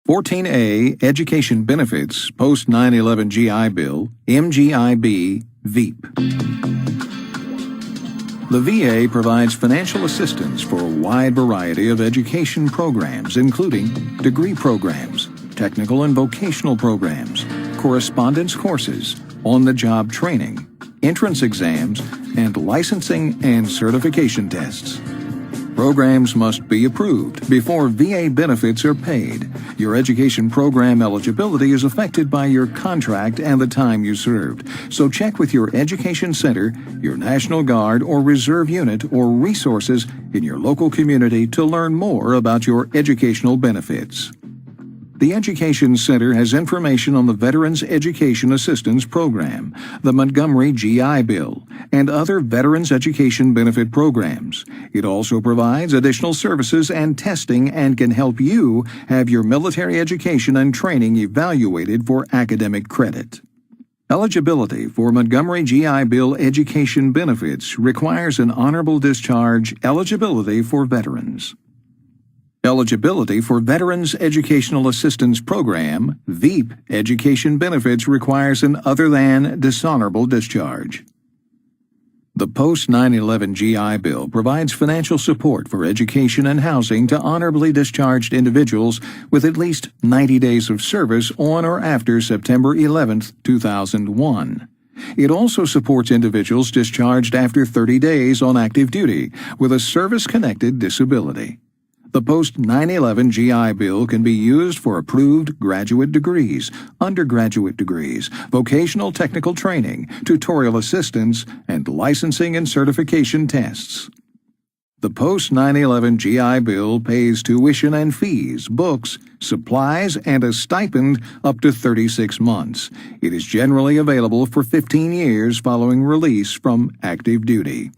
14A, Education Benefits, Post 9/11 GI Bill, MGIB, VEEP. The VA provides financial assistance for a wide variety of education programs, including degree programs, technical and vocational programs, correspondence courses, on-the-job training, entrance exams, and licensing and certification tests. Programs must be approved before VA benefits are paid. Your education program eligibility is affected by your contract and the time you served. So check with your education center, your National Guard or Reserve unit, or resources in your local community to learn more about your educational benefits. The Education Center has information on the Veterans Education Assistance Program, the Montgomery GI Bill, and other veterans education benefit programs. It also provides additional services and testing and can help you have your military education and training evaluated for academic credit. Eligibility for Montgomery GI Bill education benefits requires an honorable discharge eligibility for veterans. Eligibility for Veterans Educational Assistance Program, VEEP, education benefits requires an other than dishonorable discharge. The Post 9/11 GI Bill provides financial support for education and housing to honorably discharged individuals with at least 90 days of service on or after September 11, 2001. It also supports individuals discharged after 30 days on active duty with a service-connected disability. The Post 9/11 GI Bill can be used for approved graduate degrees, undergraduate degrees, vocational technical training, tutorial assistance, and licensing and certification tests. The Post 9/11 GI Bill pays tuition and fees, books, supplies, and a stipend up to 36 months. It is generally available for 15 years following release from active duty.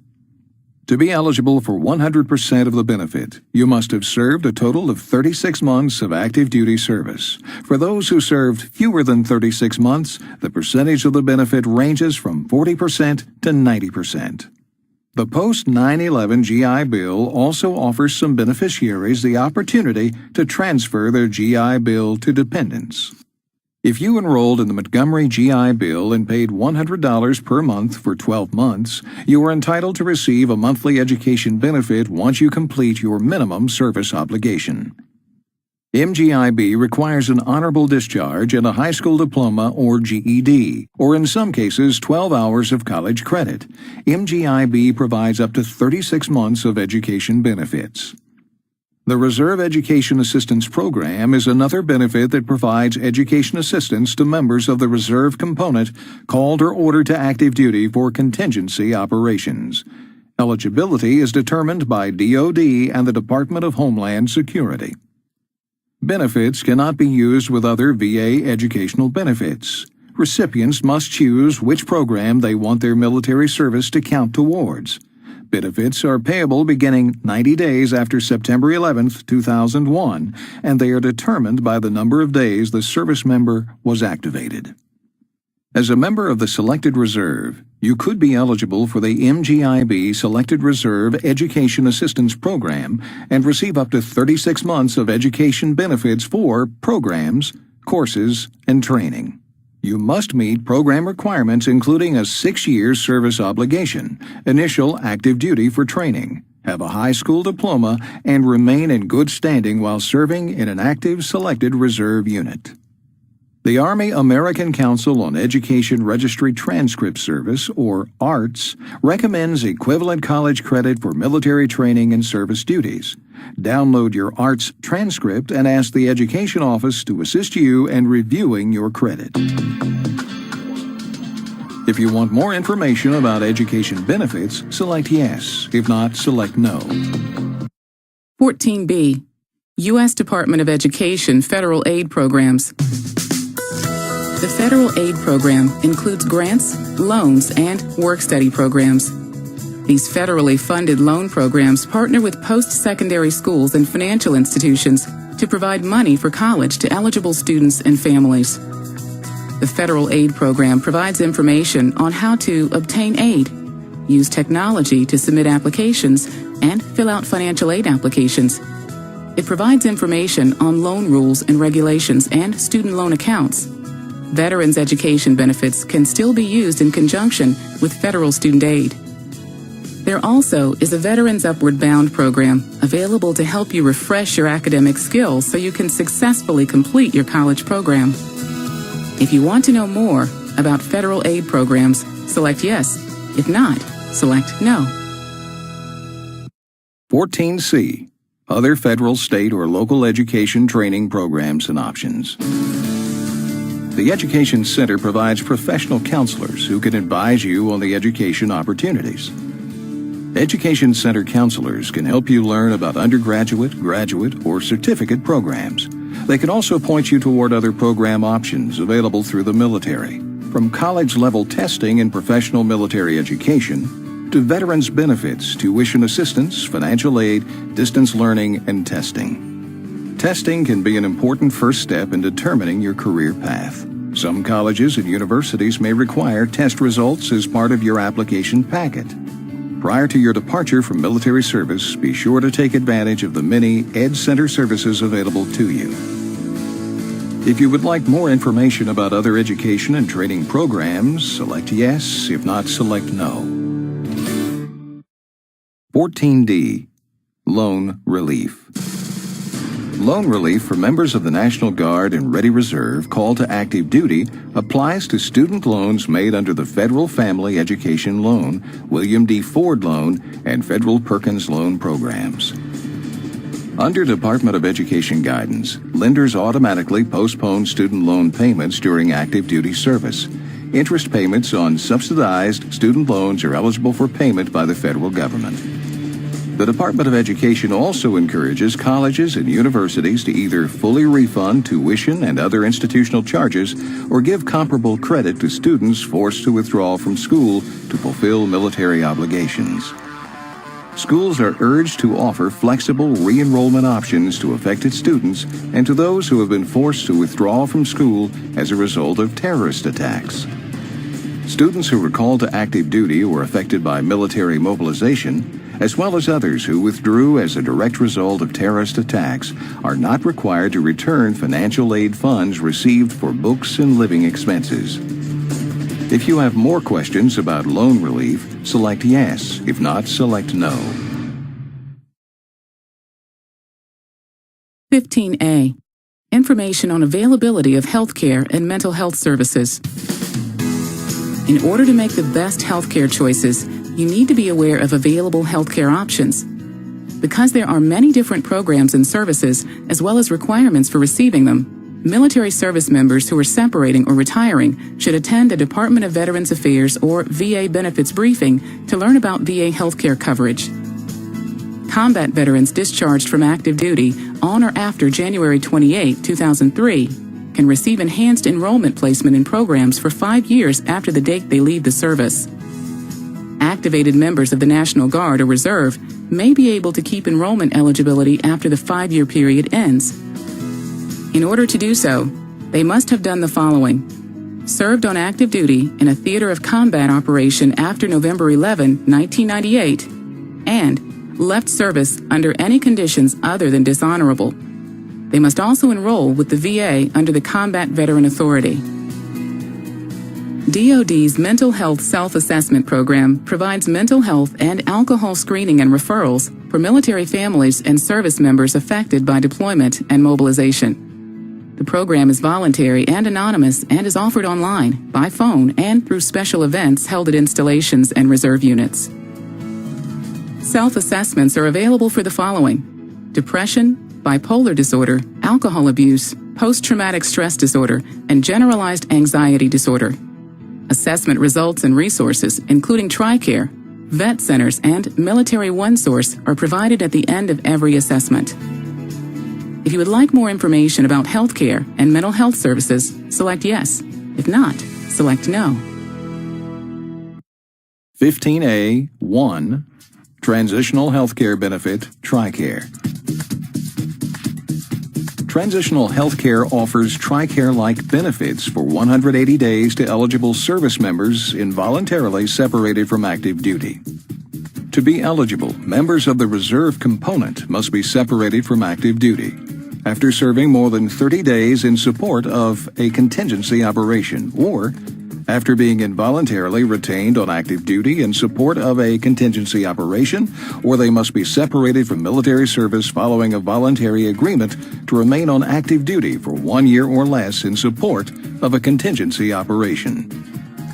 To be eligible for 100% of the benefit, you must have served a total of 36 months of active duty service. For those who served fewer than 36 months, the percentage of the benefit ranges from 40% to 90%. The Post 9/11 GI Bill also offers some beneficiaries the opportunity to transfer their GI Bill to dependents. If you enrolled in the Montgomery GI Bill and paid $100 per month for 12 months, you are entitled to receive a monthly education benefit once you complete your minimum service obligation. MGIB requires an honorable discharge and a high school diploma or GED, or in some cases 12 hours of college credit. MGIB provides up to 36 months of education benefits. The Reserve Education Assistance Program is another benefit that provides education assistance to members of the reserve component called or ordered to active duty for contingency operations. Eligibility is determined by DoD and the Department of Homeland Security. Benefits cannot be used with other VA educational benefits. Recipients must choose which program they want their military service to count towards. Benefits are payable beginning 90 days after September 11, 2001, and they are determined by the number of days the service member was activated. As a member of the Selected Reserve, you could be eligible for the MGIB Selected Reserve Education Assistance Program and receive up to 36 months of education benefits for programs, courses, and training. You must meet program requirements including a 6-year service obligation, initial active duty for training, have a high school diploma, and remain in good standing while serving in an active selected reserve unit. The Army American Council on Education Registry Transcript Service, or ARTS, recommends equivalent college credit for military training and service duties. Download your ARTS transcript and ask the Education Office to assist you in reviewing your credit. If you want more information about education benefits, select Yes. If not, select No. 14B, U.S. Department of Education Federal Aid Programs. The Federal Aid Program includes grants, loans, and work-study programs. These federally funded loan programs partner with post-secondary schools and financial institutions to provide money for college to eligible students and families. The Federal Aid Program provides information on how to obtain aid, use technology to submit applications, and fill out financial aid applications. It provides information on loan rules and regulations and student loan accounts. Veterans education benefits can still be used in conjunction with federal student aid. There also is a Veterans Upward Bound program available to help you refresh your academic skills so you can successfully complete your college program. If you want to know more about federal aid programs, select yes. If not, select no. 14C. Other federal, state, or local education training programs and options. The Education Center provides professional counselors who can advise you on the education opportunities. Education Center counselors can help you learn about undergraduate, graduate, or certificate programs. They can also point you toward other program options available through the military, from college-level testing and professional military education to veterans benefits, tuition assistance, financial aid, distance learning, and testing. Testing can be an important first step in determining your career path. Some colleges and universities may require test results as part of your application packet. Prior to your departure from military service, be sure to take advantage of the many Ed Center services available to you. If you would like more information about other education and training programs, select yes. If not, select no. 14D. Loan Relief. Loan relief for members of the National Guard and Ready Reserve called to active duty applies to student loans made under the Federal Family Education Loan, William D. Ford Loan, and Federal Perkins Loan programs. Under Department of Education guidance, lenders automatically postpone student loan payments during active duty service. Interest payments on subsidized student loans are eligible for payment by the federal government. The Department of Education also encourages colleges and universities to either fully refund tuition and other institutional charges or give comparable credit to students forced to withdraw from school to fulfill military obligations. Schools are urged to offer flexible re-enrollment options to affected students and to those who have been forced to withdraw from school as a result of terrorist attacks. Students who were called to active duty or affected by military mobilization, as well as others who withdrew as a direct result of terrorist attacks, are not required to return financial aid funds received for books and living expenses. If you have more questions about loan relief, select yes. If not, select no. 15A. Information on availability of healthcare and mental health services. In order to make the best healthcare choices, you need to be aware of available healthcare options. Because there are many different programs and services, as well as requirements for receiving them, military service members who are separating or retiring should attend a Department of Veterans Affairs or VA benefits briefing to learn about VA healthcare coverage. Combat veterans discharged from active duty on or after January 28, 2003 can receive enhanced enrollment placement in programs for 5 years after the date they leave the service. Activated members of the National Guard or Reserve may be able to keep enrollment eligibility after the 5-year period ends. In order to do so, they must have done the following: served on active duty in a theater of combat operation after November 11, 1998, and left service under any conditions other than dishonorable. They must also enroll with the VA under the Combat Veteran Authority. DoD's Mental Health Self-Assessment Program provides mental health and alcohol screening and referrals for military families and service members affected by deployment and mobilization. The program is voluntary and anonymous and is offered online, by phone, and through special events held at installations and reserve units. Self-assessments are available for the following: depression, bipolar disorder, alcohol abuse, post-traumatic stress disorder, and generalized anxiety disorder. Assessment results and resources, including TRICARE, vet centers, and Military OneSource, are provided at the end of every assessment. If you would like more information about healthcare and mental health services, select yes. If not, select no. 15A. 1. Transitional Healthcare Benefit, TRICARE. Transitional Healthcare offers TRICARE-like benefits for 180 days to eligible service members involuntarily separated from active duty. To be eligible, members of the reserve component must be separated from active duty after serving more than 30 days in support of a contingency operation, or after being involuntarily retained on active duty in support of a contingency operation, or they must be separated from military service following a voluntary agreement to remain on active duty for 1 year or less in support of a contingency operation.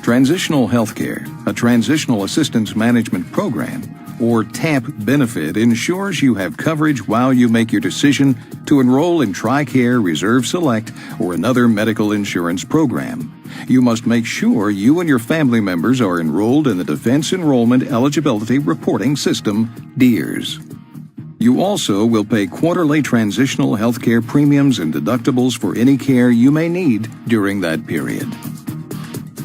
Transitional Healthcare, a Transitional Assistance Management Program, or TAMP benefit, ensures you have coverage while you make your decision to enroll in TRICARE, Reserve Select, or another medical insurance program. You must make sure you and your family members are enrolled in the Defense Enrollment Eligibility Reporting System, DEERS. You also will pay quarterly transitional healthcare premiums and deductibles for any care you may need during that period.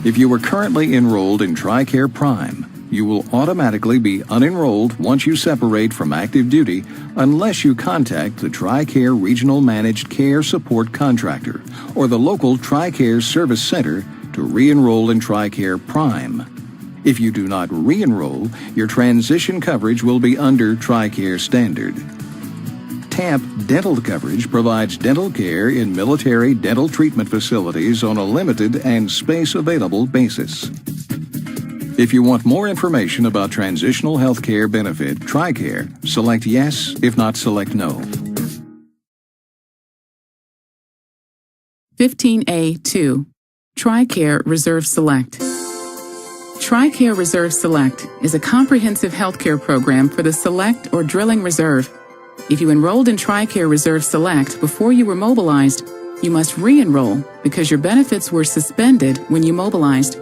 If you are currently enrolled in TRICARE Prime, you will automatically be unenrolled once you separate from active duty unless you contact the TRICARE Regional Managed Care Support Contractor or the local TRICARE Service Center to re-enroll in TRICARE Prime. If you do not re-enroll, your transition coverage will be under TRICARE Standard. TAMP dental coverage provides dental care in military dental treatment facilities on a limited and space-available basis. If you want more information about transitional healthcare benefit TRICARE, select yes. If not, select no. 15A2. TRICARE Reserve Select. TRICARE Reserve Select is a comprehensive healthcare program for the Select or Drilling Reserve. If you enrolled in TRICARE Reserve Select before you were mobilized, you must re-enroll because your benefits were suspended when you mobilized.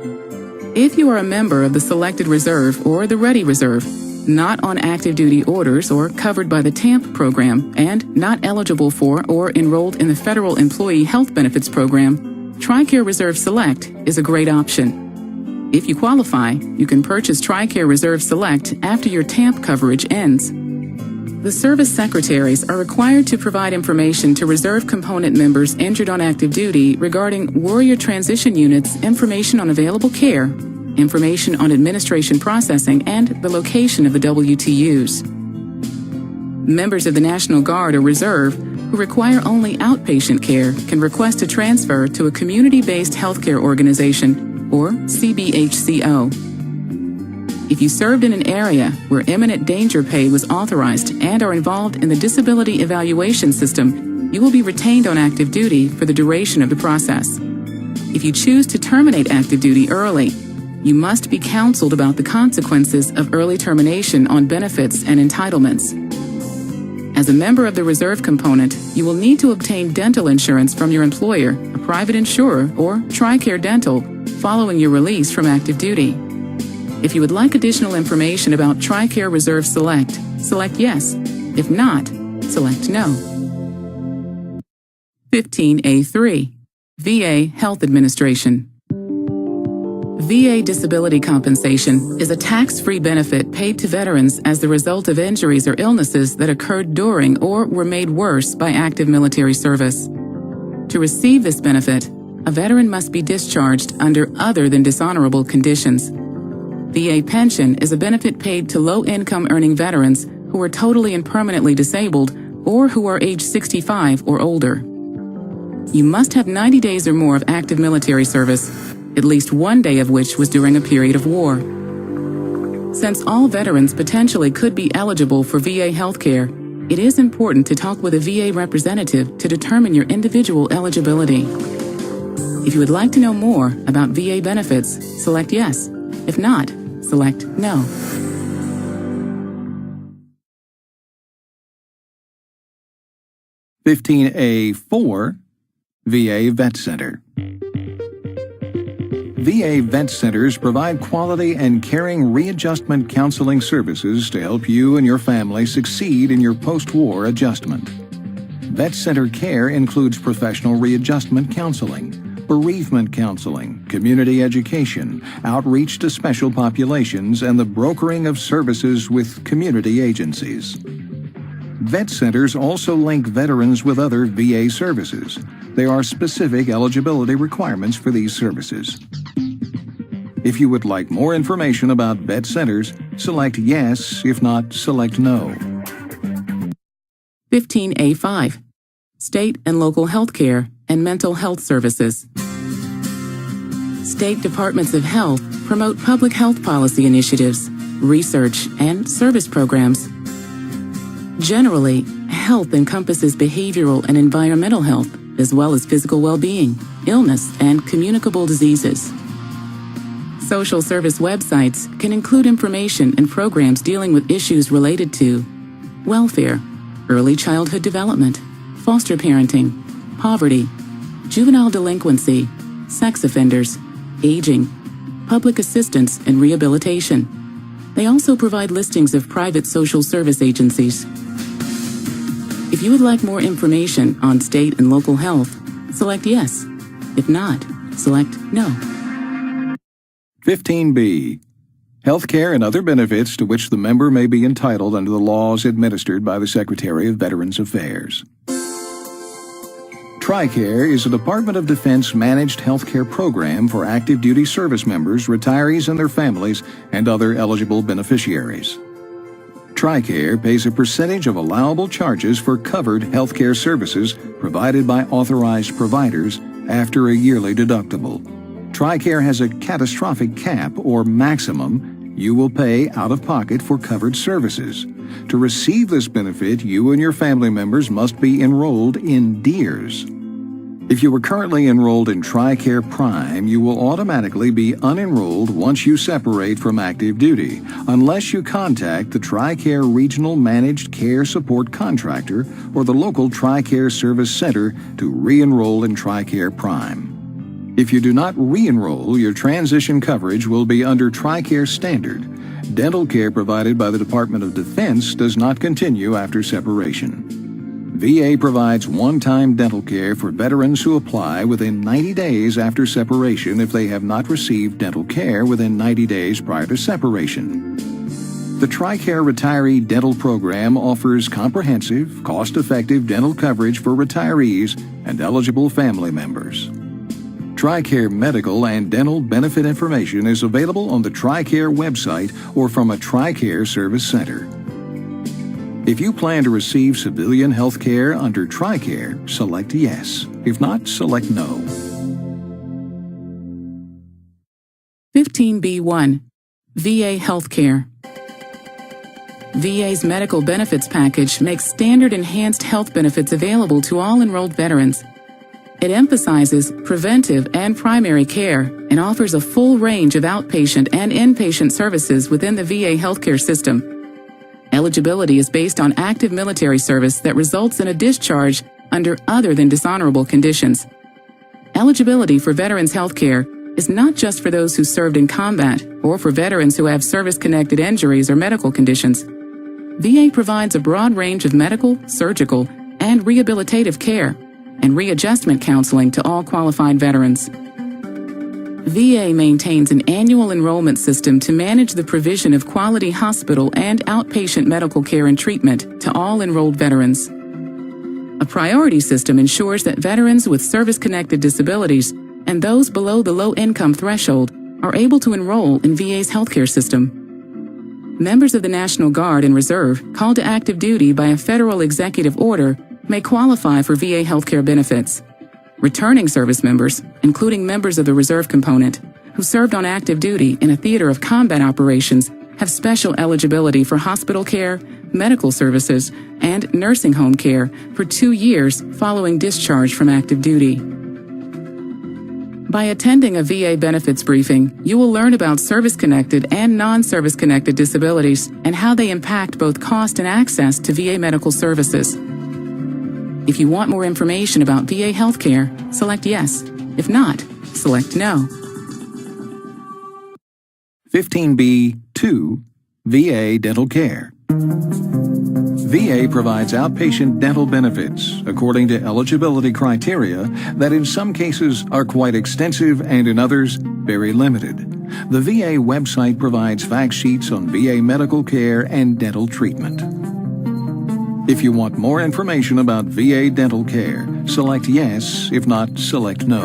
If you are a member of the Selected Reserve or the Ready Reserve, not on active duty orders or covered by the TAMP program, and not eligible for or enrolled in the Federal Employee Health Benefits Program, TRICARE Reserve Select is a great option. If you qualify, you can purchase TRICARE Reserve Select after your TAMP coverage ends. The service secretaries are required to provide information to reserve component members injured on active duty regarding warrior transition units, information on available care, information on administration processing, and the location of the WTUs. Members of the National Guard or Reserve who require only outpatient care can request a transfer to a community-based healthcare organization, or CBHCO. If you served in an area where imminent danger pay was authorized and are involved in the disability evaluation system, you will be retained on active duty for the duration of the process. If you choose to terminate active duty early, you must be counseled about the consequences of early termination on benefits and entitlements. As a member of the reserve component, you will need to obtain dental insurance from your employer, a private insurer, or TRICARE Dental following your release from active duty. If you would like additional information about TRICARE Reserve Select, select yes. If not, select no. 15A3. VA Health Administration. VA disability compensation is a tax-free benefit paid to veterans as the result of injuries or illnesses that occurred during or were made worse by active military service. To receive this benefit, a veteran must be discharged under other than dishonorable conditions. VA pension is a benefit paid to low-income earning veterans who are totally and permanently disabled or who are age 65 or older. You must have 90 days or more of active military service, at least one day of which was during a period of war. Since all veterans potentially could be eligible for VA healthcare, it is important to talk with a VA representative to determine your individual eligibility. If you would like to know more about VA benefits, select yes. If not, select no. (15A4) VA Vet Center. VA vet centers provide quality and caring readjustment counseling services to help you and your family succeed in your post-war adjustment. Vet center care includes professional readjustment counseling, bereavement counseling, community education, outreach to special populations, and the brokering of services with community agencies. Vet centers also link veterans with other VA services. There are specific eligibility requirements for these services. If you would like more information about vet centers, select yes. If not, select no. 15A5. State and local health care and mental health services. State departments of health promote public health policy initiatives, research, and service programs. Generally, health encompasses behavioral and environmental health, as well as physical well-being, illness, and communicable diseases. Social service websites can include information and programs dealing with issues related to welfare, early childhood development, foster parenting, poverty, juvenile delinquency, sex offenders, aging, public assistance, and rehabilitation. They also provide listings of private social service agencies. If you would like more information on state and local health, select yes. If not, select no. 15B. Healthcare and other benefits to which the member may be entitled under the laws administered by the Secretary of Veterans Affairs. TRICARE is a Department of Defense managed healthcare program for active duty service members, retirees and their families, and other eligible beneficiaries. TRICARE pays a percentage of allowable charges for covered healthcare services provided by authorized providers after a yearly deductible. TRICARE has a catastrophic cap or maximum you will pay out of pocket for covered services. To receive this benefit, you and your family members must be enrolled in DEERS. If you are currently enrolled in TRICARE Prime, you will automatically be unenrolled once you separate from active duty, unless you contact the TRICARE Regional Managed Care Support Contractor or the local TRICARE Service Center to re-enroll in TRICARE Prime. If you do not re-enroll, your transition coverage will be under TRICARE Standard. Dental care provided by the Department of Defense does not continue after separation. VA provides one-time dental care for veterans who apply within 90 days after separation if they have not received dental care within 90 days prior to separation. The TRICARE Retiree Dental Program offers comprehensive, cost-effective dental coverage for retirees and eligible family members. TRICARE medical and dental benefit information is available on the TRICARE website or from a TRICARE service center. If you plan to receive civilian health care under TRICARE, select yes. If not, select no. 15B1. VA Healthcare. VA's medical benefits package makes standard enhanced health benefits available to all enrolled veterans. It emphasizes preventive and primary care and offers a full range of outpatient and inpatient services within the VA healthcare system. Eligibility is based on active military service that results in a discharge under other than dishonorable conditions. Eligibility for veterans health care is not just for those who served in combat or for veterans who have service-connected injuries or medical conditions. VA provides a broad range of medical, surgical, and rehabilitative care and readjustment counseling to all qualified veterans. VA maintains an annual enrollment system to manage the provision of quality hospital and outpatient medical care and treatment to all enrolled veterans. A priority system ensures that veterans with service-connected disabilities and those below the low-income threshold are able to enroll in VA's healthcare system. Members of the National Guard and Reserve called to active duty by a federal executive order may qualify for VA healthcare benefits. Returning service members, including members of the reserve component, who served on active duty in a theater of combat operations, have special eligibility for hospital care, medical services, and nursing home care for 2 years following discharge from active duty. By attending a VA benefits briefing, you will learn about service-connected and non-service-connected disabilities and how they impact both cost and access to VA medical services. If you want more information about VA healthcare, select yes. If not, select no. 15B2. VA Dental Care. VA provides outpatient dental benefits according to eligibility criteria that in some cases are quite extensive and in others very limited. The VA website provides fact sheets on VA medical care and dental treatment. If you want more information about VA dental care, select yes. If not, select no.